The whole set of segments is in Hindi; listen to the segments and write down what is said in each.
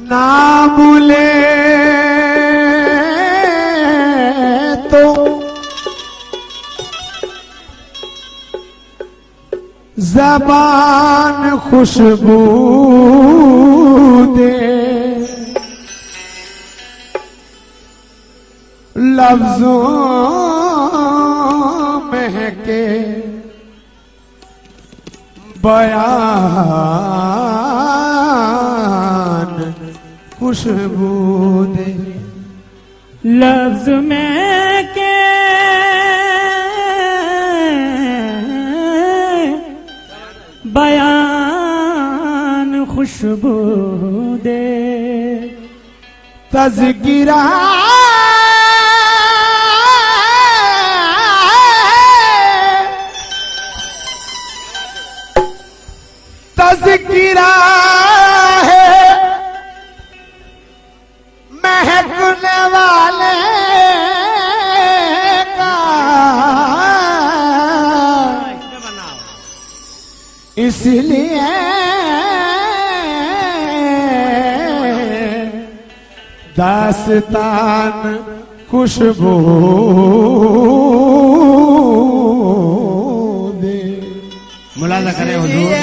नाम ले तो ज़बान खुशबू दे, लफ्ज़ों महके बयान खुशबू दे, लफ्ज़ में के बयान खुशबू दे, तज़किरा तज़किरा है महकने वाले का, इसलिए दास्तान खुशबू दे। मुलाजा करें हुजूर।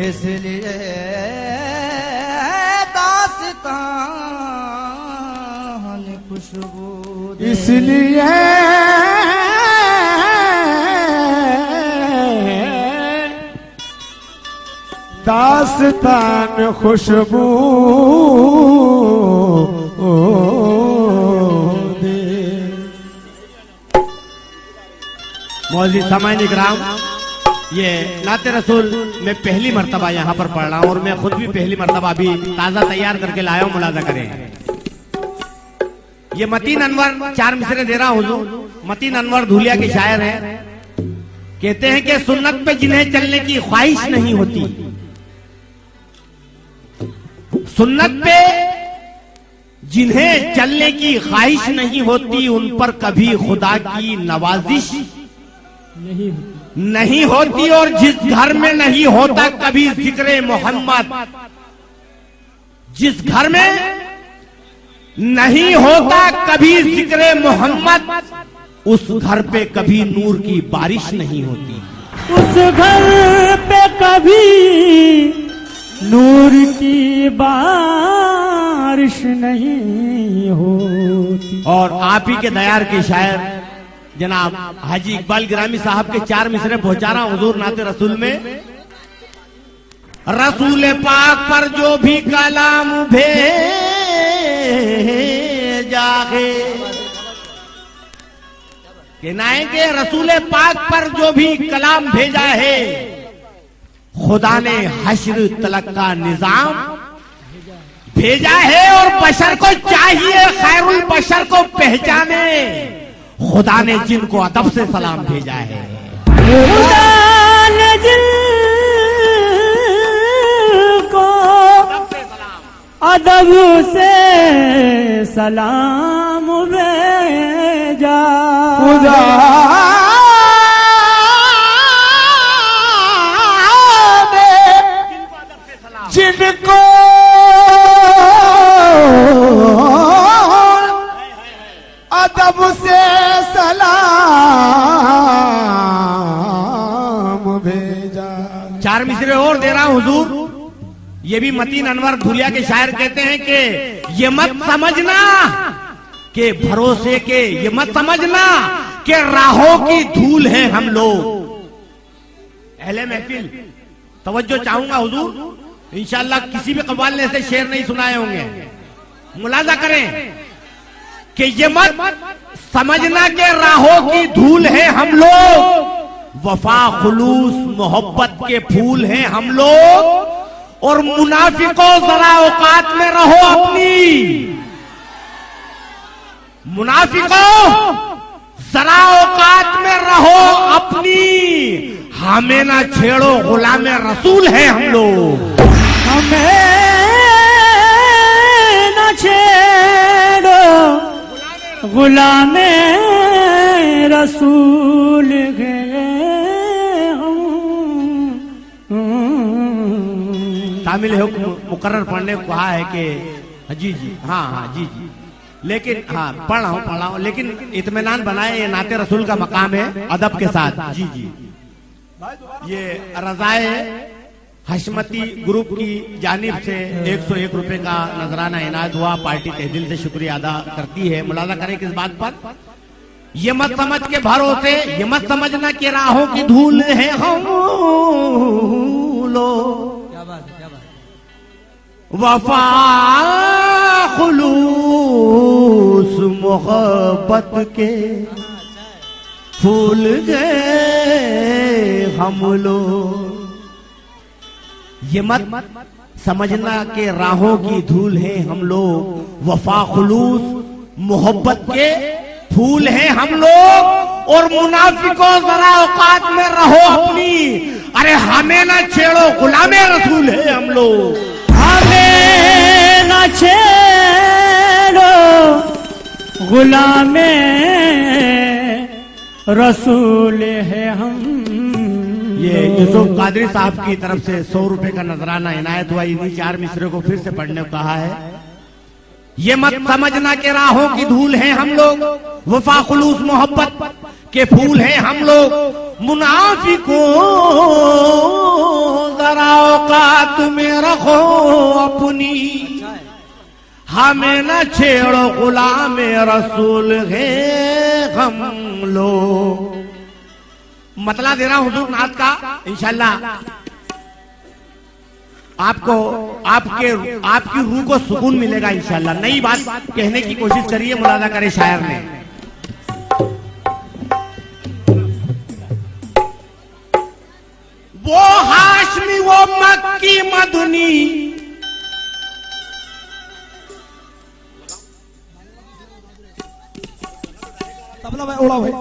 इसलिए दास्तान खुशबू दे, इसलिए दास्तान खुशबू दे। मौलवी सामाइन इकराम, ये नाते रसूल मैं पहली मर्तबा यहाँ पर पढ़ रहा हूँ और मैं खुद भी पहली मर्तबा अभी ताज़ा तैयार करके लाया हूँ। मुलाजा करें। ये मतीन अनवर 4 मिसरे दे रहा हूँ हुजूर। मतीन अनवर धूलिया के शायर हैं। कहते हैं कि सुन्नत पे जिन्हें चलने की ख्वाहिश नहीं होती, सुन्नत पे जिन्हें चलने की ख्वाहिश नहीं होती, उन पर कभी खुदा की नवाजिश नहीं होती। और जिस घर में नहीं होता कभी जिक्र मोहम्मद, जिस घर में नहीं होता कभी जिक्र मोहम्मद, उस घर पे कभी नूर की बारिश नहीं होती। उस घर पे कभी नूर की बारिश नहीं होती। और आप ही के दयार के शायर जनाब हाजी इकबाल गिरामी साहब के 4 मिसरे पहुंचा रहा हूं हुजूर नाते रसूल में। रसूल पाक पर जो भी कलाम भेजा है, कहनाएंगे रसूल पाक पर जो भी कलाम भेजा है, खुदा ने हश्र तलक का निजाम भेजा है। और बशर को चाहिए खैरुल बशर को पहचाने, खुदा ने जिनको अदब से सलाम भेजा है। खुदा ने जिनको अदब से सलाम भेजा, खुदा जिनको अदब से सलाम भेजा। 4 मिसरे और दे रहा हूं हुजूर। ये भी मतीन अनवर धुलिया के शायर कहते हैं कि ये मत समझना कि भरोसे के, ये मत समझना के राहों की धूल हैं हम लोग। अहले महफिल तवज्जो चाहूंगा हुजूर, इंशाअल्लाह किसी भी कव्वाल ने ऐसे शेर नहीं सुनाए होंगे। मुलाजा करें कि ये मत समझना के राहों की धूल है हम लोग, वफा खुलूस मोहब्बत के फूल हैं हम लोग। और मुनाफिकों जरा औकात में रहो अपनी, मुनाफिकों जरा औकात में रहो अपनी, हमें ना छेड़ो गुलाम रसूल है हम लोग। हमें न छेड़ो गुलाम रसूल है हम। तामिल हुक्म मुकर्रर पढ़ने को कहा है कि जी जी हाँ हाँ जी जी, लेकिन हाँ पढ़ रहा हूँ, लेकिन इत्मीनान बनाए, ये नाते रसूल का मकाम है अदब के साथ। जी जी, ये रजाए हशमती ग्रुप की जानिब से 101 रुपए का नजराना इनायत हुआ। पार्टी तहदिल से शुक्रिया अदा करती है। मुलाजा करें किस बात पर, ये मत समझ के भरोसे, ये मत समझना कि राहों की धूल है हम लोग, वफा खुलूस मोहब्बत के फूल गए हम लोग। ये मत समझना के राहों की धूल है हम लोग, वफा खुलूस मोहब्बत के फूल हैं हम लोग। और मुनाफिकों जरा औकात में रहो अपनी, अरे हमें ना छेड़ो गुलामे रसूल है हम लोग। हमें न छेड़ो गुलाम रसूल है हम। ये यूसुफ कादरी साहब की तरफ से 100 रुपए का नजराना इनायत हुआ। इन्हीं 4 मिसरे को फिर से पढ़ने को कहा है। ये मत समझना के राहों की धूल हैं हम लोग, वफा खुलूस मोहब्बत के फूल हैं हम लोग। मुनाफिकों जरा औकात में रखो अपनी, हमें न छेड़ो गुलाम रसूल है हम लोग। मतला दे रहा हूं हुजूर नाथ का, इंशाल्लाह आपको आपकी रूह को सुकून मिलेगा इंशाल्लाह। नई बात कहने की कोशिश करिए, मुलाजा करे शायर ने। वो हाशमी वो मक्की मदनी, तबला भाई उड़ा भाई।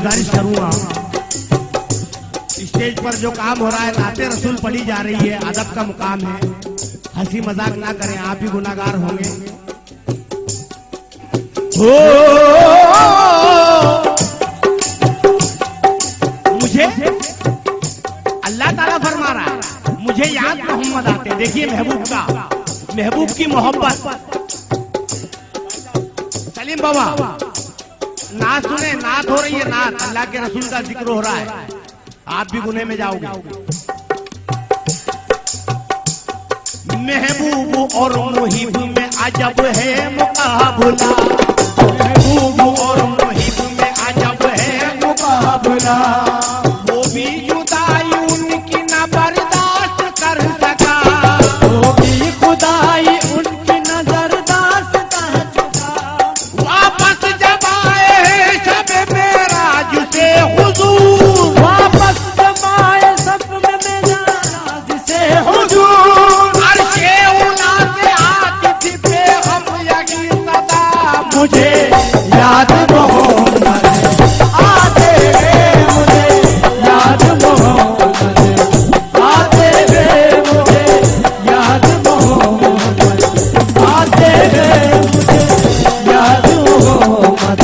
गुजारिश करूंगा, स्टेज पर जो काम हो रहा है, नाते रसूल पढ़ी जा रही है, अदब का मुकाम है, हंसी मजाक ना करें, आप ही गुनाहगार होंगे। मुझे अल्लाह ताला फरमा रहा है, मुझे याद मोहम्मद आते। देखिए महबूब का, महबूब की मोहब्बत। सलीम बाबा नात सुने, नात हो रही है, नात अल्लाह के रसूल का जिक्र हो रहा है, आप भी गुने में जाओगे। महबूब और मुहिब में अजब है मुकाबला, महबूब और मुहिब में अजब है मुकाबला, वो भी जुदाई उनकी न बर्दाश्त कर सका, वो भी खुदाई उनकी नजरदाश्त कर चुका। वापस जब आए शब मेराज से हुजूर, वापस जब आए सब में मेराज से हुजूर, अर्शे उला से आती थी बेगम यही सदा, मुझे याद मोहम्मद आते गए, मुझे याद मोहम्मद आते गए, मुझे याद मोहम्मद आते गए, मुझे याद मोहम्मद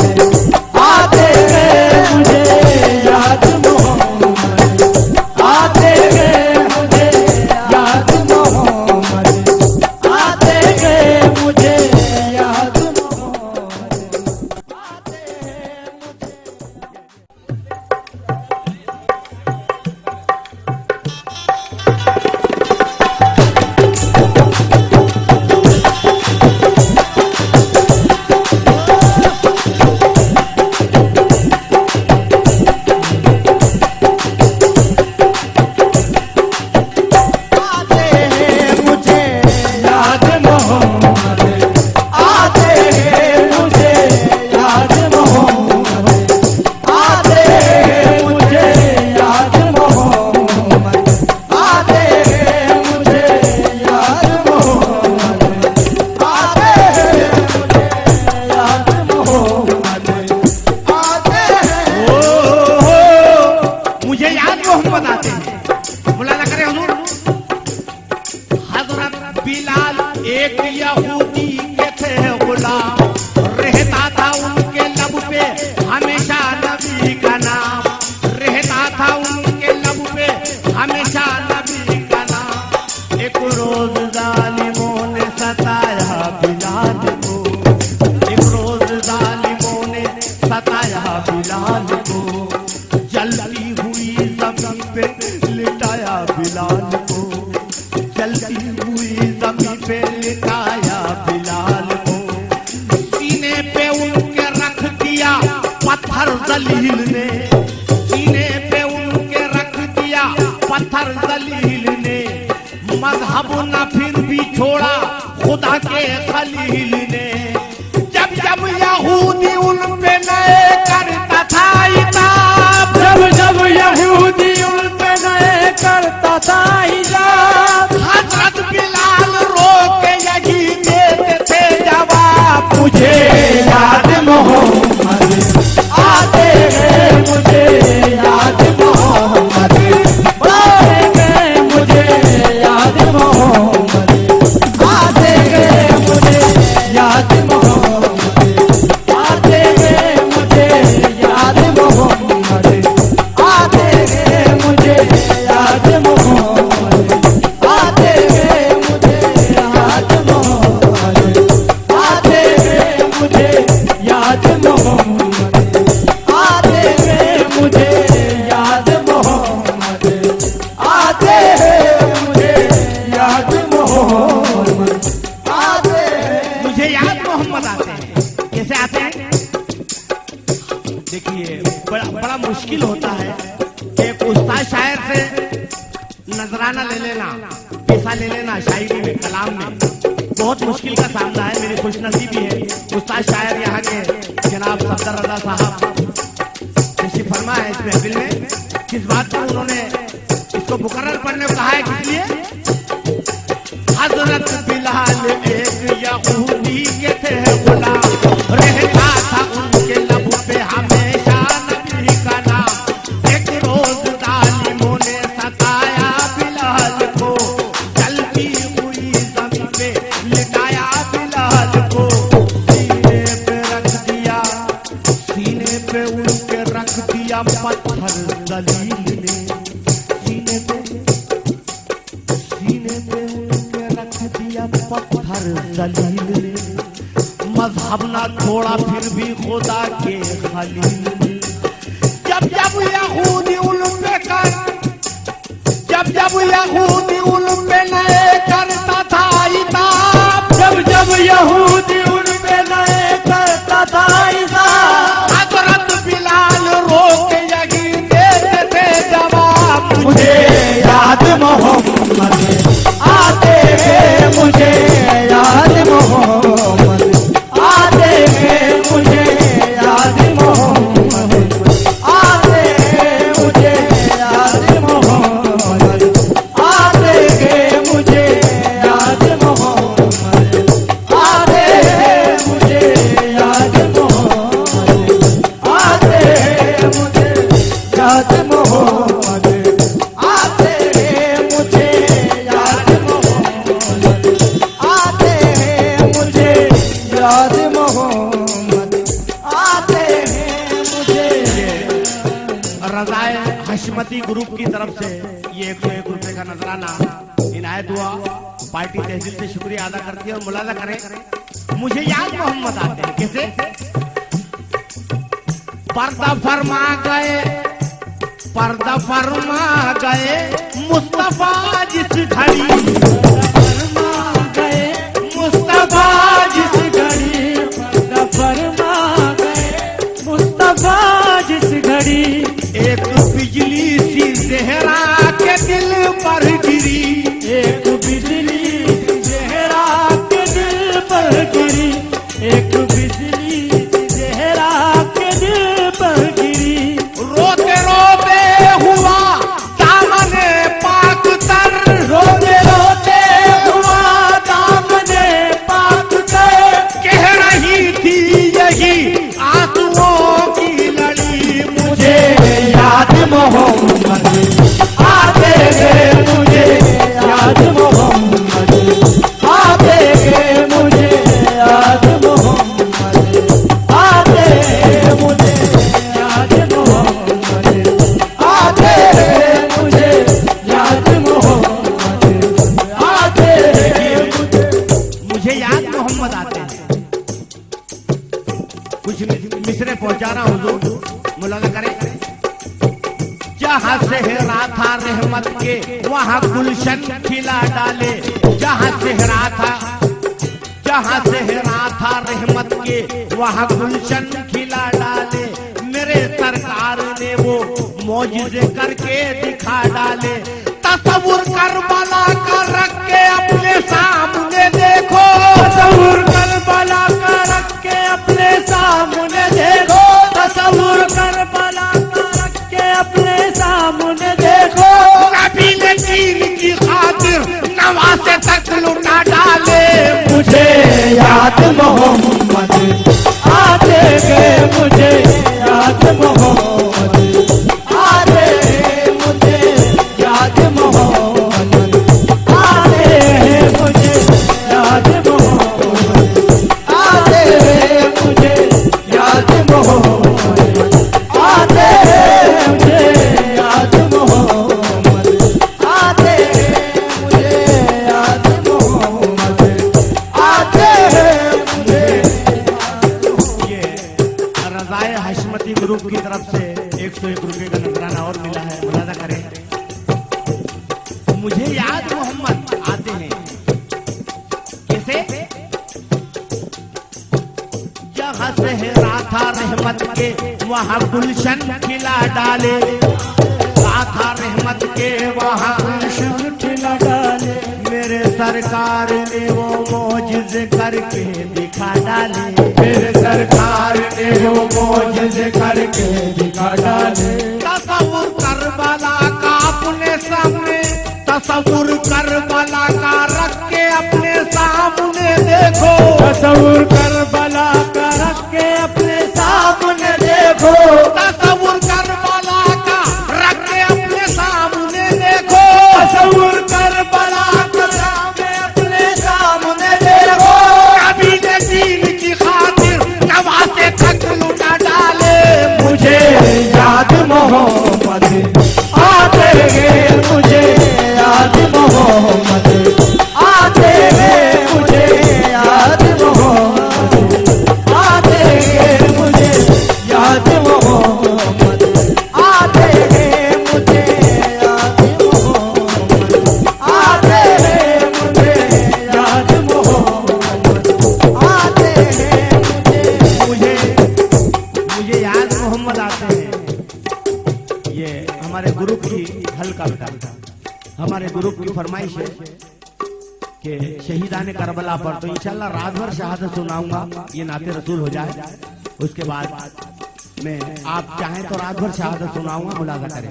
आते गए, मुझे याद मोहम्मद आते गए, मुझे याद मोहम्मद आते गए, मुझे याद जलील ने, सीने पे उनके रख दिया पत्थर जलील ने, मजहब न फिर भी छोड़ा खुदा के खलील ने, जब जब यहूदी उन पे नए करता था इताब, जब जब यहूदी उन पे नए करता था हिजाब, हजरत बिलाल रो के यही देते थे जवाब, मुझे याद मोहम्मद आते गए, मुझे याद मोहम्मद आते गए, मुझे याद मोहम्मद आते गए, मुझे याद मोहम्मद आते गए, मुझे याद मोहम्मद आते गए, मुझे याद मोहम्मद आते गए, मुझे याद मोहम्मद आते गए, मुझे याद मोहम्मद आते गए, मुझे याद मोहम्मद आते हैं, मुझे याद मोहम्मद आते हैं, मुझे याद मोहम्मद आते हैं। कैसे आते हैं? देखिए बड़ा मुश्किल होता है एक उस्ताद शायर से नजराना ले लेना, पैसा ले लेना शायरी में, कलाम में, बहुत मुश्किल का सामना है। मेरी खुशनसीबी है उस्ताद शायर यहाँ के जनाब सफदर रजा साहब तशरीफ फरमा है इस महफिल में। किस बात पर उन्होंने इसको मुकर्रर पढ़ने को कहा है, किस लिए? हजरत बिलाल एक यहूदी के थे गुलाम, रहता था उनके लब पे हमेशा नबी का मजहब ना छोड़ा फिर भी खुदा के खलील। जब जब यहूदी उन पे नए करता था इताब, जब जब यहूदी उन पे नए करता था हिसाब, हजरत बिलाल रोक यही देते थे जवाब। मुझे याद मोहम्मद आते हैं, मुझे याद मोहम्मद आते हैं, मुझे याद मोहम्मद आते हैं, मुझे याद मोहम्मद आते हैं, मुझे याद मोहम्मद आते हैं, मुझे याद मोहम्मद आते हैं, मुझे याद मोहम्मद आते हैं, मुझे याद मोहम्मद आते हैं, मुझे याद मोहम्मद आते हैं, मुझे। रज़ाए हशमती ग्रुप की तरफ से ये 101 रुपए का नजराना इनायत हुआ। पार्टी तहसील से शुक्रिया अदा करती है और मुलाजा करें। मुझे याद मोहम्मद आते हैं कैसे? पर्दा फरमा गए मुस्तफा जिस घड़ी, मुस्तफा जिस घड़ी, फरमा गए मुस्तफा जिस घड़ी, एक बिजली सी ज़हरा के दिल पर गिरी, एक बिजली ज़हरा के दिल पर गिरी, एक बिजली ज़हरा के दिल पर गिरी। रोते रोते हुआ दामने पाक तर, रोते रोते हुआ दामने पाक तर, कह रही थी यही आंसुओं की लड़ी। मुझे याद मोहम्मद आते हैं, मुझे याद मोहम्मद आते हैं, मुझे याद मोहम्मद आते हैं, मुझे याद मोहम्मद आते हैं, मुझे याद मोहम्मद आते हैं, मुझे याद मोहम्मद आते हैं। कुछ मिसरे पहुंचाना हुजूर, मुलाजा करें। जहाँ सेहरा था रहमत के वहाँ गुलशन खिला डाले, जहाँ सेहरा था रहमत के वहाँ गुलशन खिला डाले। मेरे सरकार ने वो मौजिज़े करके दिखा डाले। तसव्वुर करबला का रख के अपने सामने देखो, तसव्वुर करबला का रख के अपने सामने देखो, तसव्वुर करबला का रख के अपने सामने देखो। नबी ने दीन की खातिर नवासे तक लुटा डाले। मुझे याद मोहम्मद आते हैं, मुझे याद मोहम्मद आते हैं, मुझे याद मोहम्मद आते हैं, मुझे याद मोहम्मद आते हैं, मुझे याद मोहम्मद आते हैं, मुझे याद मोहम्मद आते हैं, मुझे याद मोहम्मद आते हैं, मुझे। ये रज़ाए हशमती ग्रुप की तरफ से 101 रुपए का नजराना और मिला है, मुलाजा करें। मुझे याद मोहम्मद आते हैं कैसे? जहाँ सेहरा था रहमत के वहाँ गुलशन खिला डाले, था रहमत के वहाँ गुलशन खिला डाले। मेरे सरकार ने वो मौजिज़े करके दिखा डाले। मेरे सरकार ने वो मौजिज़े करके दिखा डाले। तसव्वुर करबला का अपने सामने, तसव्वुर करबला का रख के अपने सामने देखो, तसव्वुर करबला का रख के अपने सामने देखो, तसव्वुर करबला का रख के अपने सामने देखो, तसव्वुर करबला का रख के अपने सामने देखो। नबी ने दीन की खातिर नवासे तक लुटा डाले। मुझे याद मोहम्मद आते हैं, मुझे याद मोहम्मद आते हैं, मुझे याद मोहम्मद का बेटा। हमारे ग्रुप की फरमाइश है कि शहीदान करबला पर तो इंशाल्लाह रात भर शहादत सुनाऊंगा, ये नाते रसूल हो जाए। उसके बाद मैं आप चाहें तो रात भर शहादत सुनाऊंगा, मुलाजा करें।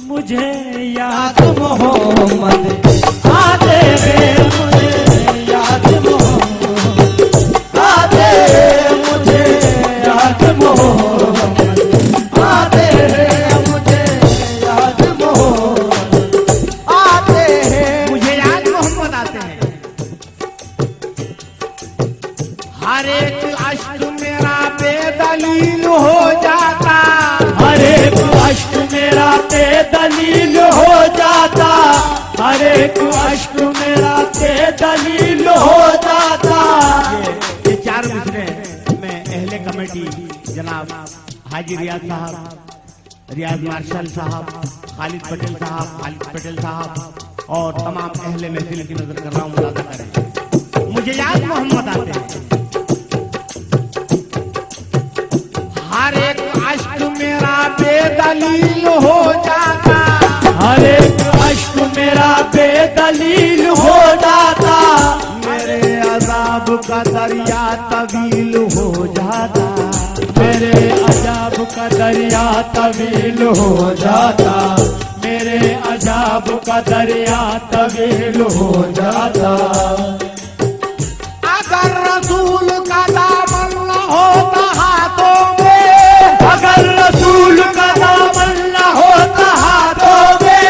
मुझे याद मोहम्मद आते हैं, मुझे याद मोहम्मद आते हैं, मुझे याद मोहम्मद आते हैं, मुझे याद मोहम्मद आते हैं, मुझे याद मोहम्मद आते हैं। हर एक अश्क मेरा बेदलील हो जाता, हर एक अश्क मेरा बेदलील हो जाता, हर एक अश्क मेरा बेदलील हो जाता। ये चार मिसरे में अहले कमेटी जनाब हाजी रियाज साहब, रियाज मार्शल साहब, खालिद पटेल साहब और तमाम अहले महफिल की नजर कर रहा हूँ, मुलाजा करें। मुझे याद मोहम्मद आते हैं। हर एक अश्क मेरा बेदलील हो जाता, हर एक अश्क मेरा बेदलील हो जाता, मेरे अजाब का दरिया तवील हो जाता, मेरे अजाब का दरिया तवील हो जाता, मेरे अजाब का दरिया तवील हो जाता। अगर रसूल का दामन न होता हाथों में, अगर रसूल का दामन न होता हाथों में,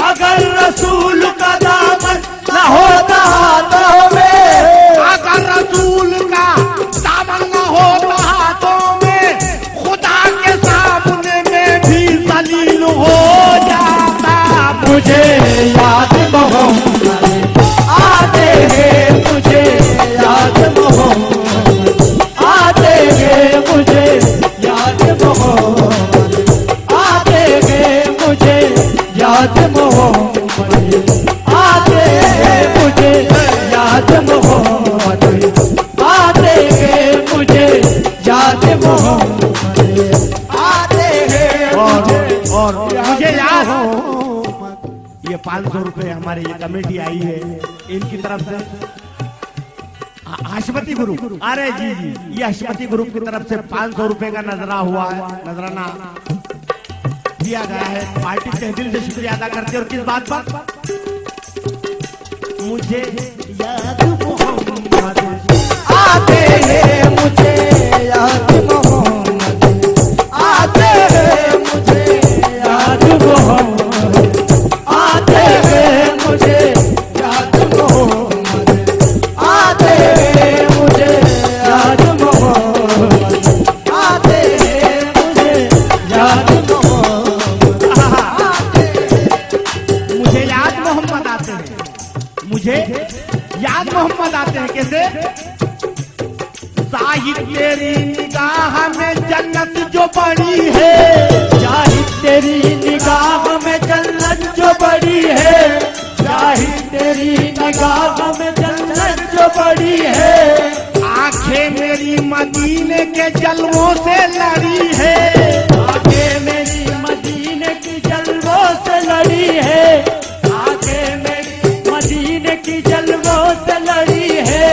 अगर रसूल का दामन न होता हाथों में, अगर रसूल का दामन न होता हाथों में, खुदा के सामने में भी जलील हो जाता। मुझे याद मोहम्मद आते हैं, मुझे याद मोहम्मद आते हैं, मुझे याद मोहम्मद आते हैं, मुझे याद मोहम्मद आते हैं, मुझे याद मोहम्मद आते हैं, मुझे याद मोहम्मद आते हैं, और मुझे याद हो ये 500 रुपए हमारे ये कमेटी आई है इनकी तरफ से, हाशमती ग्रुप, अरे जी ये हाशमती ग्रुप की तरफ से 500 रुपए का नजरा हुआ है, नजराना दिया गया है। पार्टी तहे दिल से शुक्रिया अदा करते हैं। और किस बात पर? मुझे याद मोहम्मद आते हैं, मुझे याद मोहम्मद आते हैं, मुझे याद मोहम्मद आते हैं, मुझे याद मोहम्मद आते हैं, मुझे याद मोहम्मद आते हैं, मुझे याद मोहम्मद आते हैं, मुझे याद मोहम्मद आते हैं, मुझे याद मोहम्मद आते हैं। कैसे? साहिब तेरी निगाह में जन्नत जो बड़ी है, जाहिद तेरी निगाह में जन्नत जो बड़ी है, जाहिद तेरी निगाह में जन्नत जो बड़ी है, आंखें मेरी मदीने के जलवों से लड़ी है, आंखें मेरी मदीने की जलवों से लड़ी है, आंखें मेरी मदीने की जलवों से लड़ी है।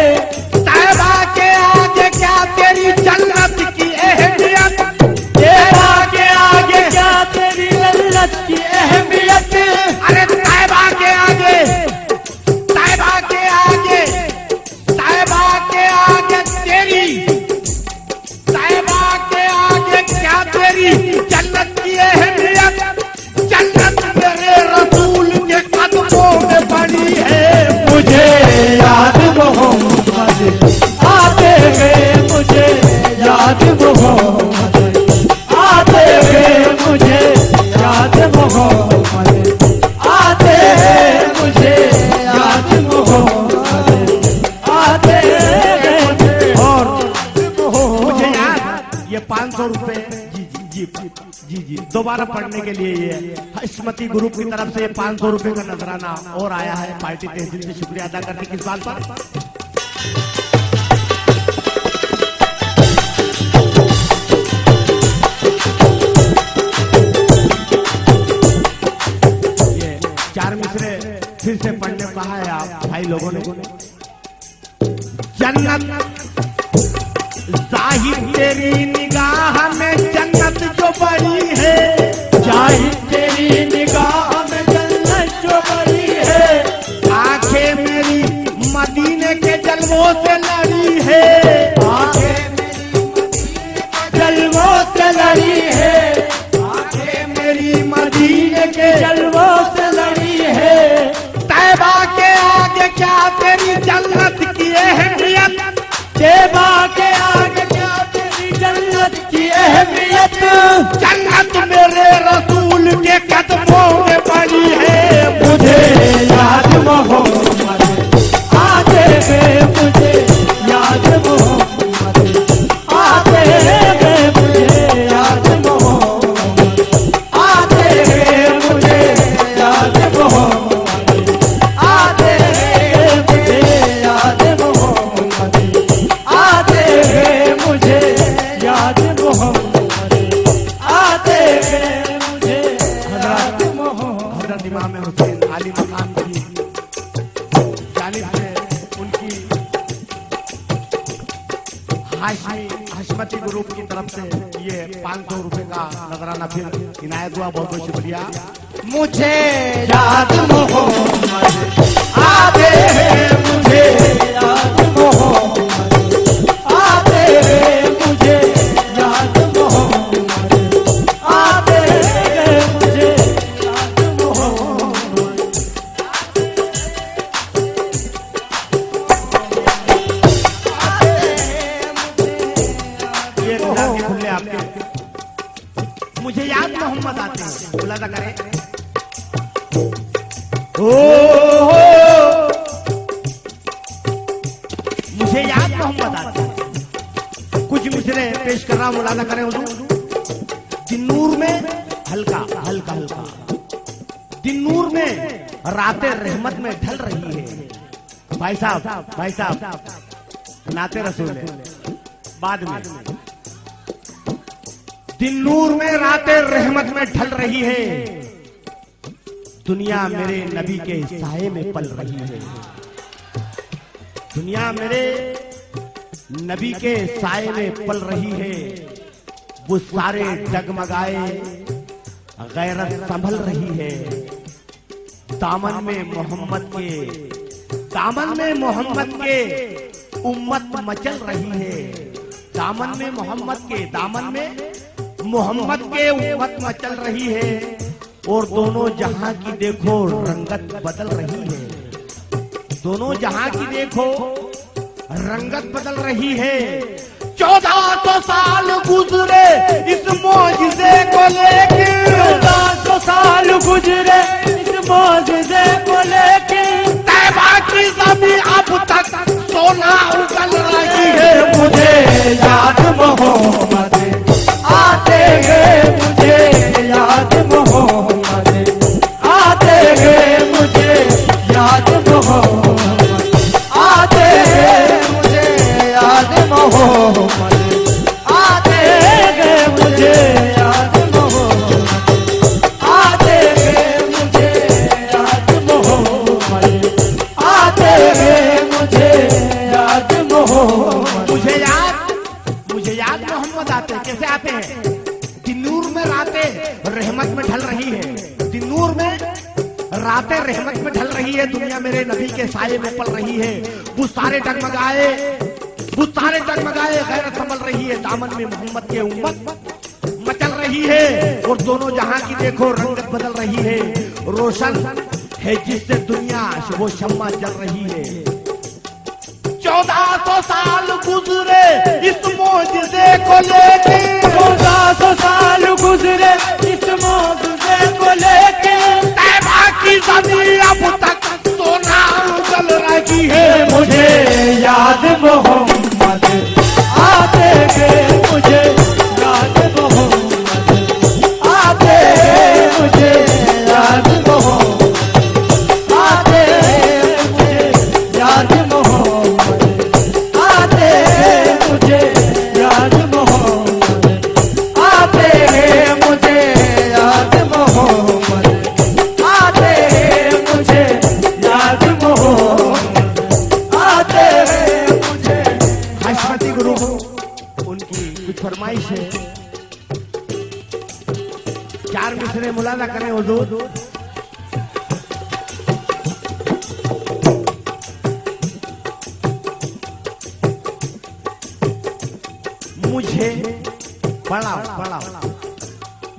तैबा के आगे क्या तेरी जन्नत की अहमियत, तैबा के आगे क्या तेरी जन्नत की अहमियत, अरे तैबा के आगे, तैबा के आगे, तैबा के आगे तेरी, तैबा के आगे क्या तेरी जन्नत की अहमियत, जन्नत मेरे रसूल के कदमों में पड़ी है। मुझे याद मोहम्मद आते हैं, मुझे याद मोहम्मद आते हैं, मुझे याद मोहम्मद आते हैं, मुझे याद मोहम्मद आते हैं। और मुझे याद ये 500 रुपए जी दोबारा पढ़ने के लिए ये हशमती ग्रुप की तरफ से 500 रुपए का नजराना और आया है। पार्टी तहसील से शुक्रिया अदा करते किस बात पर? लोगों ने। जन्नत जाहिर तेरी निगाह में जन्नत जो बड़ी है, जाहिर तेरी निगाह में जन्नत जो बड़ी है, आंखें मेरी मदीने के जलवों से लड़ी है, आंखें मेरी जलवों से लड़ी है, आंखें मेरी मदीने के जलवों से लड़ी है। तैबा के आगे क्या तेरी जन्नत की अहमियत, तैबा के आगे क्या तेरी जन्नत की अहमियत, जन्नत मेरे रसूल के कदमों में पड़ी है। मुझे याद मोहम्मद आते गए, मुझे याद मोहम्मद आते गए, मुझे याद मोहम्मद आते गए, मुझे याद मोहम्मद आते गए, मुझे याद मोहम्मद आते गए, मुझे याद मोहम्मद आते गए, मुझे याद मोहम्मद। हजरत इमाम हुसैन आली मकाम की जानिब से उनकी हाशमती ग्रुप की तरफ से ये 500 रुपए का नजराना फिर इनायत हुआ। बहुत बहुत शुक्रिया। मुझे याद मोहम्मद आते हैं, मुझे याद मोहम्मद आते हैं, मुझे याद मोहम्मद आते हैं, मुझे याद मोहम्मद। ये गुलाब के खुले आपके। मुझे याद मोहम्मद आते हैं, मुलाजा करें। मुझे याद मोहम्मद आते हैं। कुछ मिसरे पेश कर रहा हूं, मुलाजा करें हुजूर। दिन्नूर में हल्का हल्का हल्का, दिन्नूर में रातें रहमत में ढल रही है। भाई साहब नाते रसूल है बाद में। दिन्नूर में रातें रहमत में ढल रही है, दुनिया मेरे नबी के साये में पल रही है। दुनिया मेरे नबी के साये में पल रही है। वो सारे डगमगाए गैरत संभल रही है। दामन में मोहम्मद के उम्मत मचल रही है। दामन में मोहम्मद के उम्मत मचल रही है। और दोनों जहां की देखो रंगत बदल रही है। दोनों जहां की देखो रंगत बदल रही है। 1400 साल गुजरे इस मौजिज़े को लेके, 1400 साल गुजरे इस मौजिज़े को लेके, तैबा की ज़मीं अब तक सोना उगल रही है। मुझे याद मोहम्मद आते गए, मुझे याद मोहम्मद आते गए, मुझे याद मोहम्मद आते गए, मुझे याद मोहम्मद आते गए, मुझे याद मोहम्मद आते गए, मुझे याद मोहम्मद आते गए, मुझे याद मोहम्मद। मुझे याद मोहम्मद आते हैं। कैसे आते हैं? दिन्नूर में रातें रहमत में ढल रही है। दिन्नूर में रातें रहमत में ढल रही है। दुनिया मेरे नबी के साये में पल रही है। वो सारे डगमगाए गैरत संभल रही है। दामन में मोहम्मद के उम्मत मचल रही है। और दोनों जहां की देखो रंगत बदल रही है। रोशन है जिससे दुनिया वो शम्मा जल रही है। 1400 साल गुजरे इस मौजिज़े को लेके, 1400 साल गुजरे इस मौजिज़े को लेके, तैबा की ज़मीं अब तक सोना उगल रही है। मुझे याद मोहम्मद आते गए, मुझे याद मोहम्मद आते गए, मुझे याद मोहम्मद आते गए, मुझे याद मोहम्मद आते गए, मुझे याद मोहम्मद आते गए, मुझे याद मोहम्मद आते गए, मुझे फरमाइश है, 4 मिसरे मुलाजा करें हुजूर। मुझे पढ़ा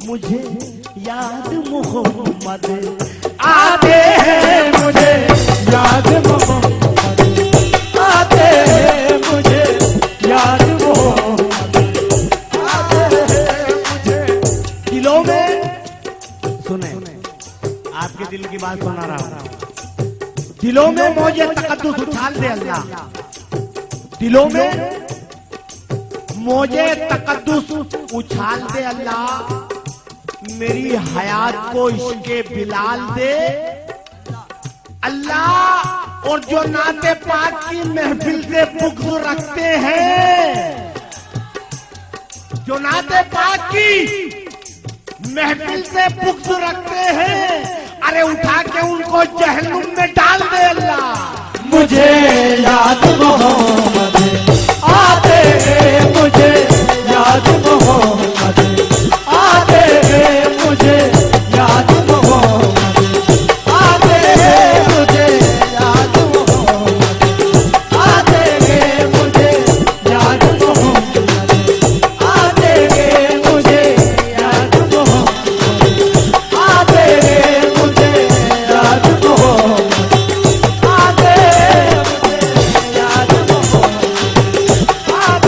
मुझे याद मोहम्मद आते हैं, मुझे याद मोहम्मद आते हैं, मुझे याद मोहम्मद आते हैं, मुझे। दिलों में सुने, आपके दिल की बात सुना रहा हूं। दिलों में मौजे तकद्दुस उछाल दे अल्लाह, दिलों में मौजे तकद्दुस उछाल दे अल्लाह, मेरी हयात को इश्के बिलाल दे अल्लाह। और जो नाते पाक की महफिल से बुग़्ज़ रखते हैं, जो नाते पाक की महफिल से बुग़्ज़ रखते हैं, अरे उठा के उनको जहन्नुम में डाल दे अल्लाह। मुझे याद मोहम्मद आते हैं, मुझे याद मोहम्मद आते हैं, मुझे याद मोहम्मद आते हैं, मुझे याद मोहम्मद आते हैं, मुझे याद मोहम्मद आते हैं, मुझे याद मोहम्मद आते हैं, मुझे याद मोहम्मद आते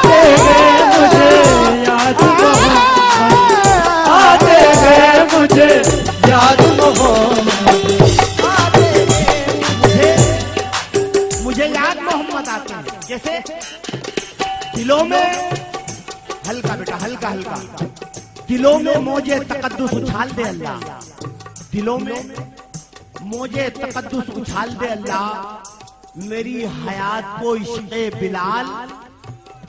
हैं, मुझे याद मोहम्मद आते हैं, मुझे याद मोहम्मद आते हैं, मुझे याद मोहम्मद आते हैं। जैसे दिलों में हल्का बेटा हल्का हल्का, दिलों में मौजे तकद्दुस उछाल दे अल्लाह, दिलों में मौजे तकद्दुस उछाल दे अल्लाह, मेरी हयात को इश्क़े बिलाल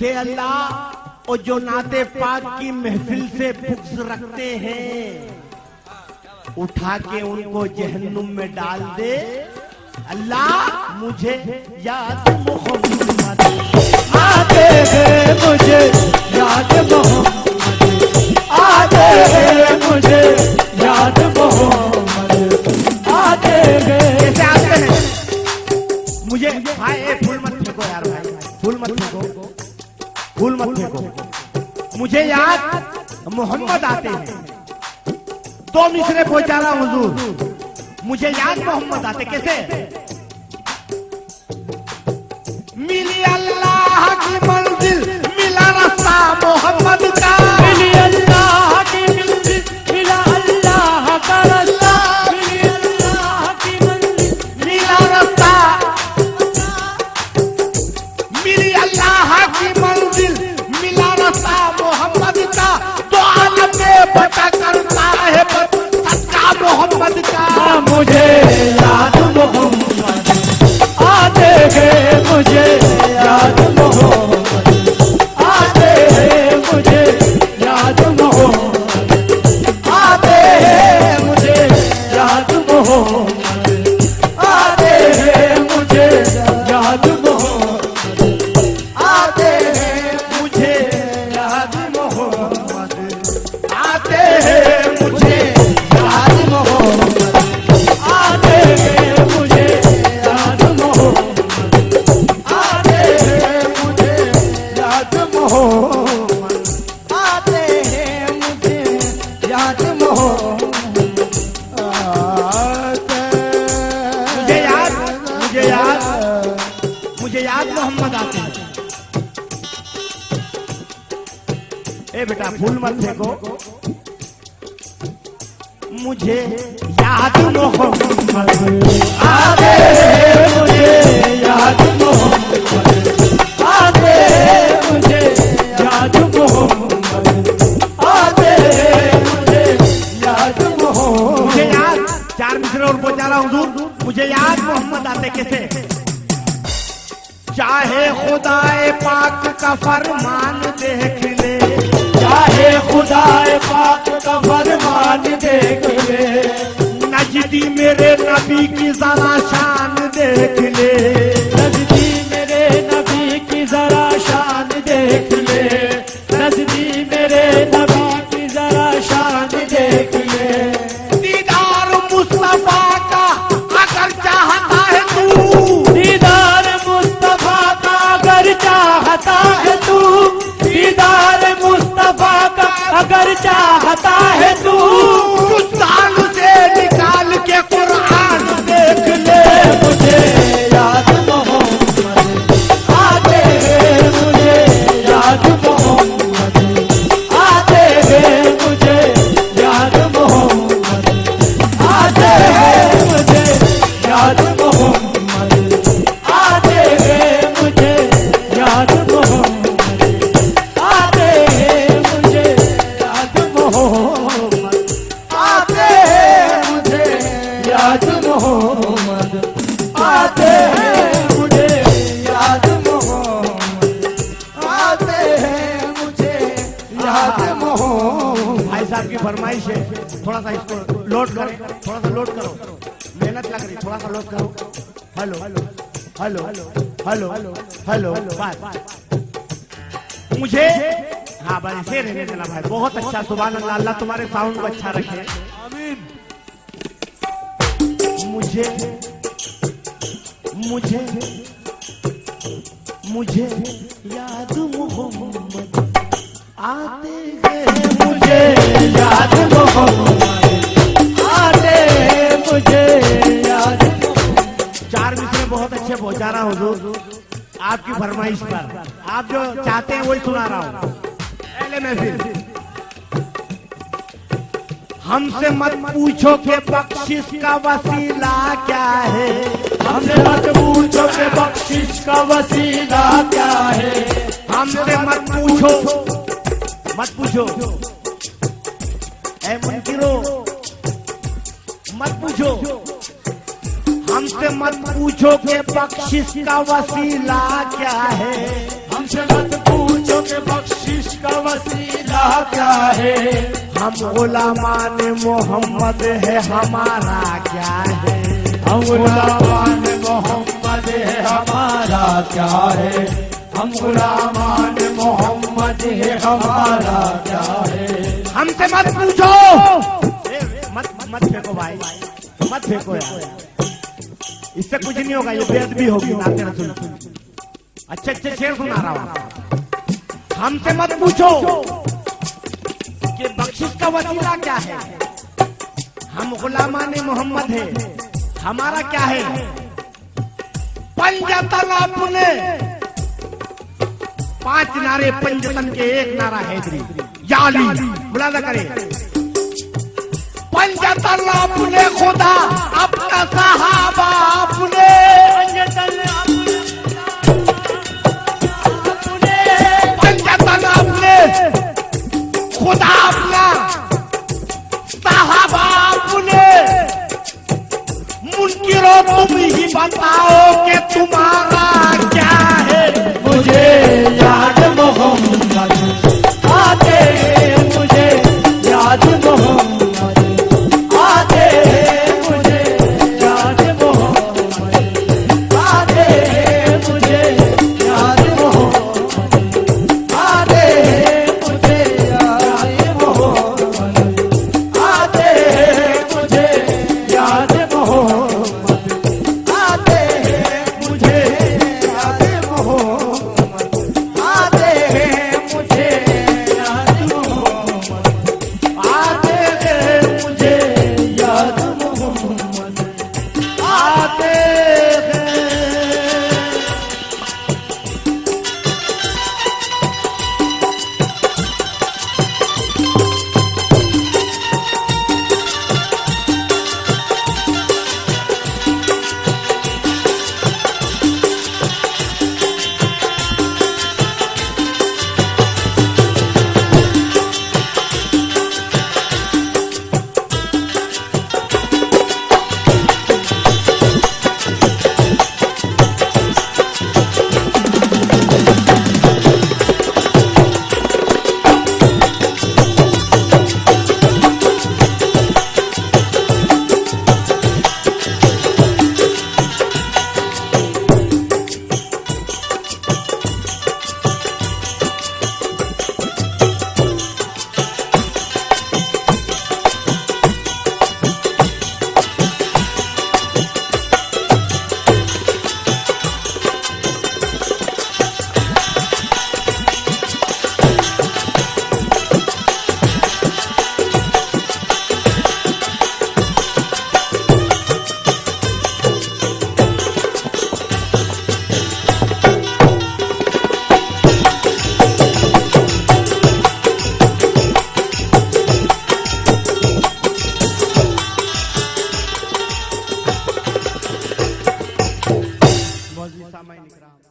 दे अल्लाह। और जो नाते पाक की महफिल से बुग़्ज़ रखते हैं, उठा के उनको जहन्नुम में डाल दे अल्लाह। मुझे याद मोहम्मद आते हैं, मुझे याद मोहम्मद आते हैं, मुझे याद मोहम्मद आते हैं। कैसे आते हैं? मुझे भाई फूल मत फेंको यार, भाई फूल मत फेंको, फूल मत फेंको। मुझे याद मोहम्मद आते हैं। 2 मिसरे पहुंचा रहा हुजूर, मुझे याद मोहम्मद आते। कैसे? मिली अल्लाह की मंजिल, मिला रास्ता मोहम्मद का, मिली अल्लाह की मंजिल, मिला अल्लाह का रास्ता, मिली अल्लाह की मंजिल, मिला रास्ता, मिली अल्लाह की मंजिल, मिला रास्ता मोहम्मद का। तो आलम में बता करता है सच्चा मोहम्मद का। मुझे याद मोहम्मद आते हैं, मुझे याद मोहम्मद आते हैं, मुझे याद मोहम्मद आते हैं, मुझे याद मोहम्मद आते हैं, मुझे याद मोहम्मद आते हैं, मुझे याद मोहम्मद आते हैं मुझे याद मोहम्मद आते हैं, मुझे याद मोहम्मद आते हैं, मुझे याद मोहम्मद आते हैं, मुझे याद मोहम्मद मुझे याद मोहम्मद आते हैं। ए बेटा फूल मत फेंको। मुझे याद मोहम्मद आते हैं, मुझे याद मोहम्मद आते हैं, मुझे याद मोहम्मद आते हैं, मुझे याद मोहम्मद। मुझे याद 4 मिसरे और पहुंचा रहा हूँ। मुझे याद मोहम्मद आते। कैसे? चाहे खुदाए पाक का फरमान देख ले, चाहे खुदाए पाक का फरमान देख ले, न नजदी मेरे नबी की जरा शान देख ले, नजदी मेरे नबी की जरा शान देख ले, नजदी मेरे नबी की जरा शान देख ले। दीदार मुस्तफा का अगर चाहता है तू, दीदार मुस्तफा का अगर चाहता है तू, दीदार मुस्तफा का अगर चाहता है तू, दाल से निकाल के कुरान देख ले। मुझे याद मोहम्मद आते हैं, मुझे याद मोहम्मद आते हैं, मुझे याद मोहम्मद आते हैं, मुझे याद मोहम्मद आते हैं, मुझे याद मोहम्मद आते हैं, मुझे याद मोहम्मद आते हैं, मुझे याद मोहम्मद आते हैं, मुझे याद मोहम्मद आते हैं, मुझे याद मोहम्मद। भाई साहब की फरमाइश है, थोड़ा सा इसको लोड करें, थोड़ा सा लोड करो, मेहनत लग रही, थोड़ा सा लोड करो। Hello hello hello hello hello बात मुझे, हाँ भाई से रहने देना भाई, बहुत अच्छा, सुभान अल्लाह, अल्लाह तुम्हारे साउंड को अच्छा रखे। मुझे मुझे मुझे याद मोहम्मद आते हैं, मुझे याद मोहम्मद आते हैं, मुझे याद मोहम्मद। चार मिसरे बहुत अच्छे पहुंचा रहा हूँ हुजूर, आपकी फरमाइश पर, आप जो चाहते हैं वही सुना रहा हूँ। पहले मैं फिर हमसे मत पूछो कि बख्शिश का वसीला क्या है, हमसे मत पूछो कि बख्शिश का वसीला क्या है, हमसे मत पूछो, मत पूछो, ऐ मुनकिरो मत पूछो, हमसे मत पूछो कि बख्शिश का वसीला क्या है, हमसे मत पूछो कि बख्शिश का वसीला क्या है, हम गुलामान मोहम्मद है हमारा क्या है, हम गुलामान मोहम्मद है हमारा क्या है, हम गुलामान मोहम्मद है हमारा क्या है। हमसे मत पूछो, मत मत फेंको भाई, मत फेंको यार, इससे कुछ नहीं होगा, ये बेअदबी होगी नाते रसूल। अच्छे अच्छे शेर सुना रहा हूं। हमसे मत पूछो कि बख्शिश का वसीला क्या है, हम गुलामान मोहम्मद है, हमारा क्या है। पंजतन अपने 5 नारे, पंजतन के 1 नारा हैदरी, याली मुलाजा करे। पंजतन अपने खुदा अपना सहाबा अपने, पंजतन अपने खुदा अपना सहाबा अपने, मुनकिरो तुम ही बताओ कि तुम्हारा क्या है। मुझे याद मोहम्मद आते हैं, मुझे याद मोहम्मद आते हैं, मुझे याद मोहम्मद आते हैं, मुझे याद मोहम्मद आते हैं, मुझे याद मोहम्मद आते हैं, मुझे याद मोहम्मद आते हैं, मुझे सामाइन इकराम,